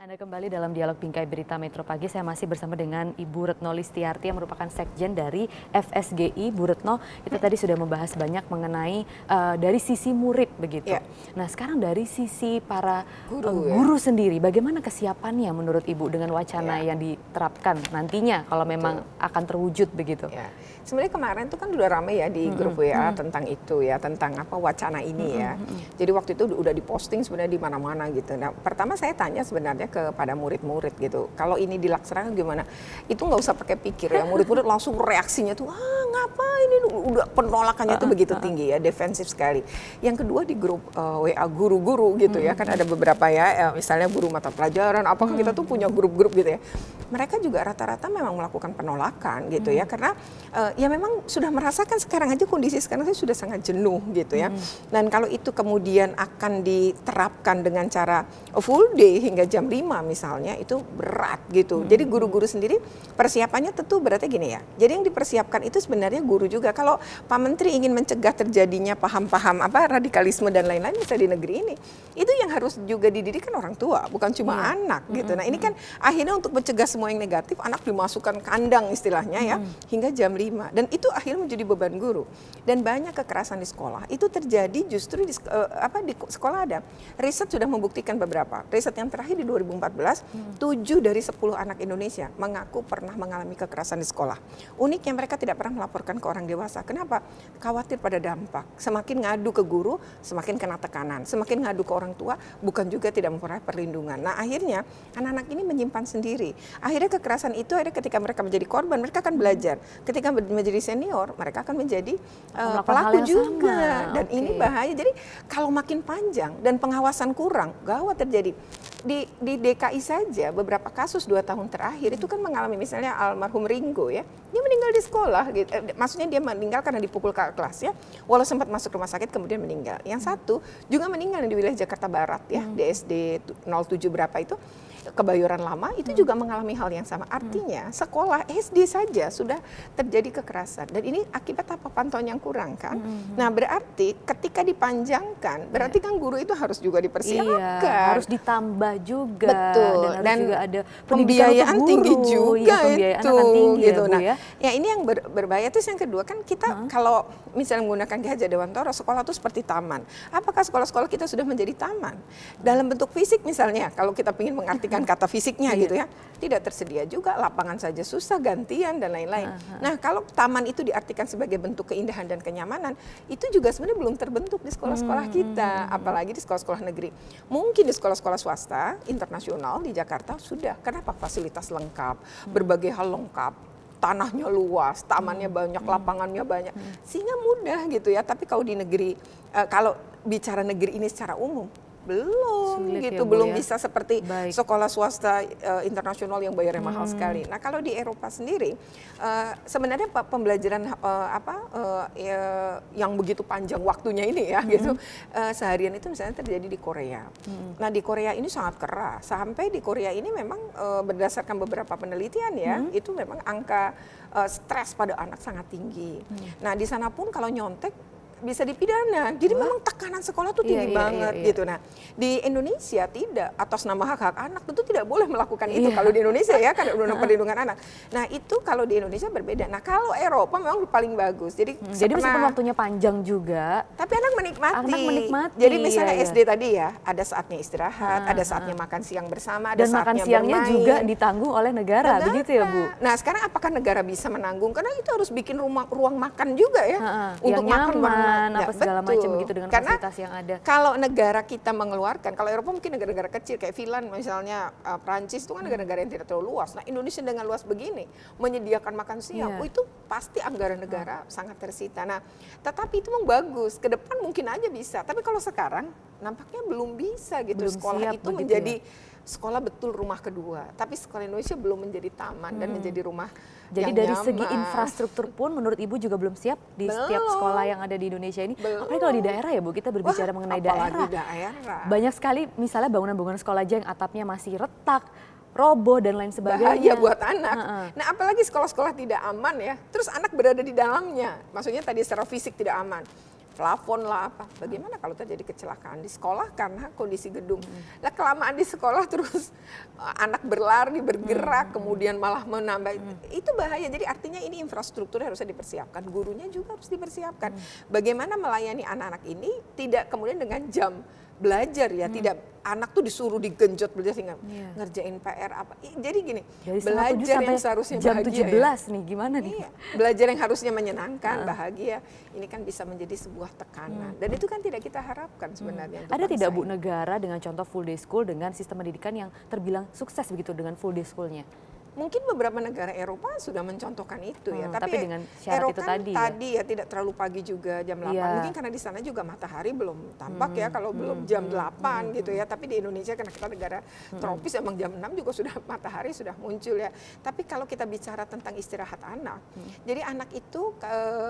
Anda kembali dalam dialog Bingkai Berita Metro Pagi. Saya masih bersama dengan Ibu Retno Listiarti yang merupakan Sekjen dari FSGI. Bu Retno, kita tadi sudah membahas banyak mengenai dari sisi murid begitu. Ya. Nah, sekarang dari sisi para guru sendiri, bagaimana kesiapannya menurut Ibu dengan wacana yang diterapkan nantinya kalau memang akan terwujud begitu? Ya. Sebenarnya kemarin itu kan udah ramai ya di grup WA tentang itu ya, tentang apa wacana ini ya. Jadi waktu itu udah diposting sebenarnya di mana-mana gitu. Nah, pertama saya tanya sebenarnya kepada murid-murid gitu, kalau ini dilaksanakan gimana? Itu nggak usah pakai pikir ya, murid-murid langsung reaksinya tuh, ngapain ini, udah penolakannya tuh begitu tinggi ya, defensif sekali. Yang kedua di grup WA guru-guru gitu ya, kan ada beberapa ya, misalnya guru mata pelajaran, apakah kita tuh punya grup-grup gitu ya. Mereka juga rata-rata memang melakukan penolakan gitu ya, karena ya memang sudah merasakan sekarang aja kondisi sekarang saya sudah sangat jenuh gitu ya. Dan kalau itu kemudian akan diterapkan dengan cara full day hingga jam 5 misalnya, itu berat gitu. Jadi guru-guru sendiri persiapannya tentu berarti gini ya. Jadi yang dipersiapkan itu sebenarnya guru juga. Kalau Pak Menteri ingin mencegah terjadinya paham-paham radikalisme dan lain-lain misalnya di negeri ini, itu yang harus juga dididik kan orang tua, bukan cuma anak gitu. Nah, ini kan akhirnya untuk mencegah semua yang negatif, anak dimasukkan kandang istilahnya ya, hingga jam 5. Dan itu akhirnya menjadi beban guru. Dan banyak kekerasan di sekolah itu terjadi justru di sekolah ada. Riset sudah membuktikan beberapa. Riset yang terakhir di 2014, 7 dari 10 anak Indonesia mengaku pernah mengalami kekerasan di sekolah. Uniknya mereka tidak pernah melaporkan ke orang dewasa. Kenapa? Khawatir pada dampak. Semakin ngadu ke guru, semakin kena tekanan. Semakin ngadu ke orang tua, bukan juga tidak memperoleh perlindungan. Nah, akhirnya anak-anak ini menyimpan sendiri. Akhirnya kekerasan itu ketika mereka menjadi korban, mereka akan belajar. Ketika menjadi senior, mereka akan menjadi pelaku juga. Dan ini bahaya. Jadi kalau makin panjang dan pengawasan kurang, gawat terjadi. Di DKI saja beberapa kasus 2 tahun terakhir itu kan mengalami, misalnya almarhum Ringo ya, dia meninggal di sekolah gitu. Maksudnya dia meninggal karena dipukul ke kelas ya, walau sempat masuk rumah sakit kemudian meninggal. Yang satu juga meninggal di wilayah Jakarta Barat ya, di SD 07 berapa itu, Kebayoran Lama, itu juga mengalami hal yang sama. Artinya sekolah SD saja sudah terjadi kekerasan, dan ini akibat apa? Pantauan yang kurang kan. Nah, berarti ketika dipanjangkan, berarti kan guru itu harus juga dipersiapkan, harus ditambah juga. Betul, dan juga ada pembiayaan tinggi juga pembiayaan itu akan tinggi gitu. ya, Bu, nah ya ini yang berbahaya. Terus yang kedua kan kita kalau misalnya menggunakan Ki Hajar Dewantara, sekolah itu seperti taman. Apakah sekolah-sekolah kita sudah menjadi taman dalam bentuk fisik? Misalnya kalau kita ingin mengartikan kata fisiknya gitu ya, tidak tersedia juga, lapangan saja susah, gantian dan lain-lain. Nah, kalau taman itu diartikan sebagai bentuk keindahan dan kenyamanan, itu juga sebenarnya belum terbentuk di sekolah-sekolah kita, apalagi di sekolah-sekolah negeri. Mungkin di sekolah-sekolah swasta internasional di Jakarta sudah. Kenapa? Fasilitas lengkap, berbagai hal lengkap, tanahnya luas, tamannya banyak, lapangannya banyak, sehingga mudah gitu ya. Tapi kalau di negeri, kalau bicara negeri ini secara umum, belum sulit gitu, belum bisa seperti sekolah swasta internasional yang bayarnya mahal sekali. Nah, kalau di Eropa sendiri, sebenarnya pembelajaran yang begitu panjang waktunya ini ya gitu, seharian itu misalnya terjadi di Korea. Nah, di Korea ini sangat keras. Sampai di Korea ini memang berdasarkan beberapa penelitian ya, itu memang angka stres pada anak sangat tinggi. Nah, di sana pun kalau nyontek bisa dipidana. Jadi memang tekanan sekolah tuh tinggi banget gitu. Nah, di Indonesia tidak, atas nama hak-hak anak tentu tidak boleh melakukan itu. Kalau di Indonesia ya kan Undang-Undang Perlindungan Anak. Nah, itu kalau di Indonesia berbeda. Nah, kalau Eropa memang paling bagus. Jadi meskipun waktunya panjang juga, tapi anak menikmati. Jadi misalnya SD tadi ya, ada saatnya istirahat, ada saatnya makan siang bersama, ada dan saatnya makan siangnya bermain. Juga ditanggung oleh negara, begitu ya, Bu? Nah, sekarang apakah negara bisa menanggung? Karena itu harus bikin ruang makan juga ya, untuk yang makan apa segala macam begitu dengan fasilitas yang ada. Kalau negara kita mengeluarkan, kalau Eropa mungkin negara-negara kecil kayak Finland misalnya, Prancis itu kan negara-negara yang tidak terlalu luas. Nah, Indonesia dengan luas begini menyediakan makan siang, itu pasti anggaran negara sangat tersita. Nah, tetapi itu memang bagus. Ke depan mungkin aja bisa. Tapi kalau sekarang nampaknya belum bisa gitu. Belum sekolah siap itu menjadi sekolah betul rumah kedua, tapi sekolah Indonesia belum menjadi taman dan menjadi rumah. Jadi dari segi infrastruktur pun menurut Ibu juga belum siap di setiap sekolah yang ada di Indonesia ini. Apalagi kalau di daerah ya, Bu, kita berbicara mengenai daerah. Banyak sekali misalnya bangunan-bangunan sekolah aja yang atapnya masih retak, roboh dan lain sebagainya. Bahaya buat anak. Nah, apalagi sekolah-sekolah tidak aman ya. Terus anak berada di dalamnya. Maksudnya tadi secara fisik tidak aman. plafon lah apa. Bagaimana kalau terjadi kecelakaan di sekolah karena kondisi gedung? Lah kelamaan di sekolah terus anak berlari, bergerak, kemudian malah menambah, itu bahaya. Jadi artinya ini infrastruktur harusnya dipersiapkan, gurunya juga harus dipersiapkan. Bagaimana melayani anak-anak ini tidak kemudian dengan jam belajar ya, tidak anak tuh disuruh digenjot belajar sehingga ngerjain PR apa. Jadi gini, dari belajar yang seharusnya jam bahagia 17 ya. nih, gimana nih? Iya, belajar yang harusnya menyenangkan, bahagia, ini kan bisa menjadi sebuah tekanan. Dan itu kan tidak kita harapkan sebenarnya. Ada tidak Bu negara dengan contoh full day school dengan sistem pendidikan yang terbilang sukses begitu dengan full day schoolnya? Mungkin beberapa negara Eropa sudah mencontohkan itu ya, tapi dengan syarat Eropa itu kan tadi ya tidak terlalu pagi juga jam 8. Mungkin karena di sana juga matahari belum tampak ya kalau belum jam 8 gitu ya. Tapi di Indonesia karena kita negara tropis emang jam 6 juga sudah matahari sudah muncul ya. Tapi kalau kita bicara tentang istirahat anak, jadi anak itu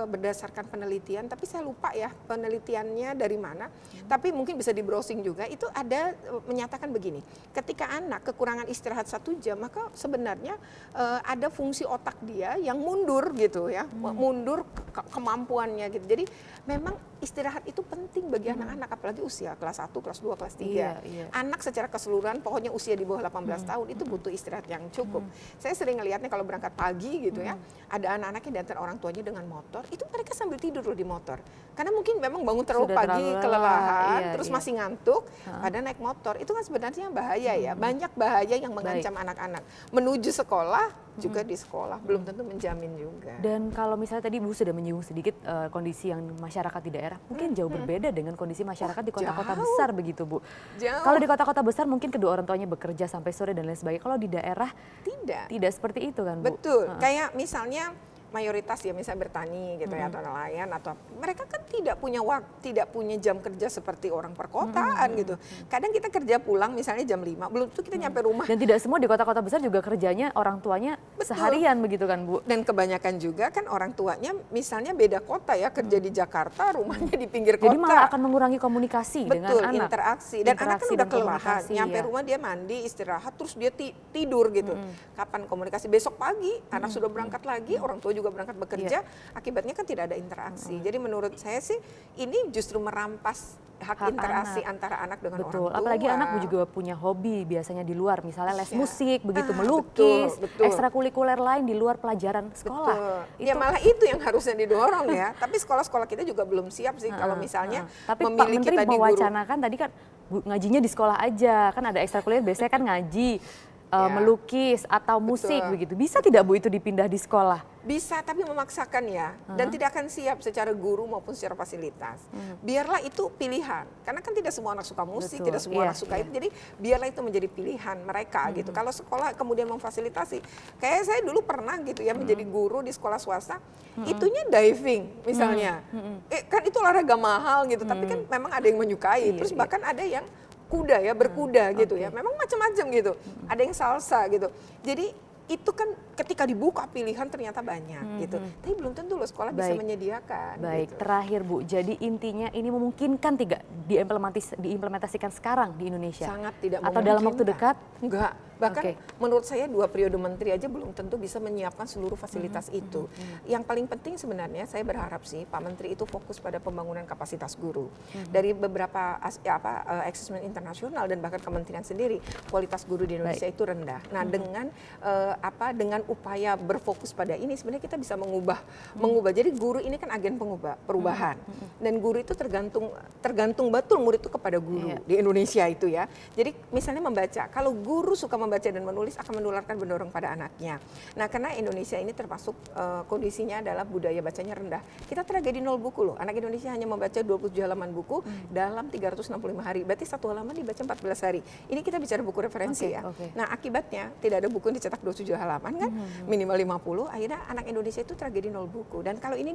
berdasarkan penelitian, tapi saya lupa ya penelitiannya dari mana. Tapi mungkin bisa di browsing juga, itu ada menyatakan begini, ketika anak kekurangan istirahat 1 jam, maka sebenarnya ada fungsi otak dia yang mundur gitu ya, mundur kemampuannya gitu. Jadi memang istirahat itu penting bagi anak-anak, apalagi usia kelas 1, kelas 2, kelas 3. Anak secara keseluruhan, pokoknya usia di bawah 18 tahun itu butuh istirahat yang cukup. Saya sering ngelihatnya kalau berangkat pagi gitu ya, ada anak-anak yang diantar orang tuanya dengan motor, itu mereka sambil tidur loh di motor. Karena mungkin memang bangun terlalu pagi, kelelahan, terus masih ngantuk, pada naik motor. Itu kan sebenarnya bahaya ya, banyak bahaya yang mengancam anak-anak. Menuju sekolah, juga di sekolah, belum tentu menjamin juga. Dan kalau misalnya tadi Bu sudah menyinggung sedikit kondisi yang masyarakat di daerah, mungkin jauh berbeda dengan kondisi masyarakat di kota-kota besar begitu Bu. Kalau di kota-kota besar mungkin kedua orang tuanya bekerja sampai sore dan lain sebagainya. Kalau di daerah tidak seperti itu kan Bu? Betul, kayak misalnya mayoritas ya misalnya bertani gitu ya atau nelayan atau mereka kan tidak punya jam kerja seperti orang perkotaan gitu. Kadang kita kerja pulang misalnya jam 5, belum itu kita nyampe rumah. Dan tidak semua di kota-kota besar juga kerjanya orang tuanya seharian begitu kan Bu? Dan kebanyakan juga kan orang tuanya misalnya beda kota ya, kerja di Jakarta, rumahnya di pinggir kota. Jadi malah akan mengurangi komunikasi dengan anak. Interaksi. Dan anak kan udah kelelahan, nyampe rumah dia mandi, istirahat, terus dia tidur gitu. Kapan komunikasi? Besok pagi, anak sudah berangkat lagi, orang tua juga berangkat bekerja, akibatnya kan tidak ada interaksi. Jadi menurut saya sih ini justru merampas hak interaksi antara anak dengan orang tua. Apalagi anak juga punya hobi biasanya di luar, misalnya les musik, begitu melukis, ekstrakurikuler lain di luar pelajaran sekolah. Ya malah itu yang harusnya didorong ya. Tapi sekolah-sekolah kita juga belum siap sih kalau misalnya tapi memilih Pak Menteri kita di guru. mewacanakan tadi kan ngajinya di sekolah aja, kan ada ekstrakurikuler biasanya kan ngaji. Melukis atau musik begitu. Bisa tidak Bu itu dipindah di sekolah? Bisa, tapi memaksakan ya. Dan tidak akan siap secara guru maupun secara fasilitas. Biarlah itu pilihan. Karena kan tidak semua anak suka musik, tidak semua anak suka itu. Jadi biarlah itu menjadi pilihan mereka gitu. Kalau sekolah kemudian memfasilitasi. Kayak saya dulu pernah gitu ya menjadi guru di sekolah swasta. Itunya diving misalnya. Kan itu olahraga mahal gitu. Tapi kan memang ada yang menyukai. Terus bahkan ada yang kuda ya, berkuda gitu ya. Memang macam-macam gitu. Ada yang salsa gitu. Jadi itu kan ketika dibuka pilihan ternyata banyak gitu. Tapi belum tentu loh sekolah bisa menyediakan. Baik, gitu. terakhir Bu. Jadi intinya ini memungkinkan tidak diimplementasikan sekarang di Indonesia? Sangat tidak memungkinkan. Atau dalam waktu dekat? Enggak. Bahkan menurut saya 2 periode menteri aja belum tentu bisa menyiapkan seluruh fasilitas itu. Yang paling penting sebenarnya saya berharap sih Pak Menteri itu fokus pada pembangunan kapasitas guru. Dari beberapa assessment internasional dan bahkan kementerian sendiri, kualitas guru di Indonesia itu rendah. Nah, dengan upaya berfokus pada ini sebenarnya kita bisa mengubah. Jadi guru ini kan agen perubahan. Dan guru itu tergantung betul murid itu kepada guru di Indonesia itu ya. Jadi misalnya membaca, kalau guru suka membaca dan menulis akan menularkan mendorong pada anaknya. Nah, karena Indonesia ini termasuk kondisinya adalah budaya bacanya rendah. Kita tragedi 0 buku loh. Anak Indonesia hanya membaca 27 halaman buku dalam 365 hari. Berarti 1 halaman dibaca 14 hari. Ini kita bicara buku referensi ya. Nah, akibatnya tidak ada buku yang dicetak 27 halaman kan, minimal 50. Akhirnya anak Indonesia itu tragedi 0 buku. Dan kalau ini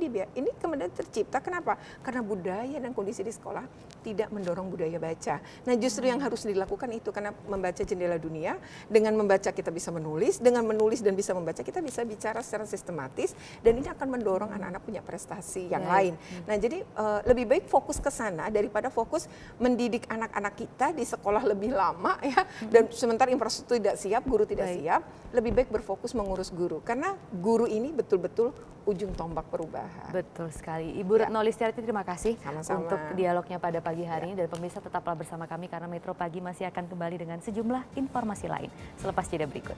kemudian tercipta kenapa? Karena budaya dan kondisi di sekolah tidak mendorong budaya baca. Nah, justru yang harus dilakukan itu karena membaca jendela dunia Dengan membaca kita bisa menulis, dengan menulis dan bisa membaca kita bisa bicara secara sistematis, dan ini akan mendorong anak-anak punya prestasi yang lain. Nah, jadi lebih baik fokus ke sana daripada fokus mendidik anak-anak kita di sekolah lebih lama ya, dan sementara infrastruktur tidak siap, guru tidak siap. Lebih baik berfokus mengurus guru, karena guru ini betul-betul ujung tombak perubahan. Betul sekali. Ibu Retno Listiarti, terima kasih Sama-sama. untuk dialognya pada pagi hari ini, dan pemirsa tetaplah bersama kami karena Metro Pagi masih akan kembali dengan sejumlah informasi lain selepas jeda berikut.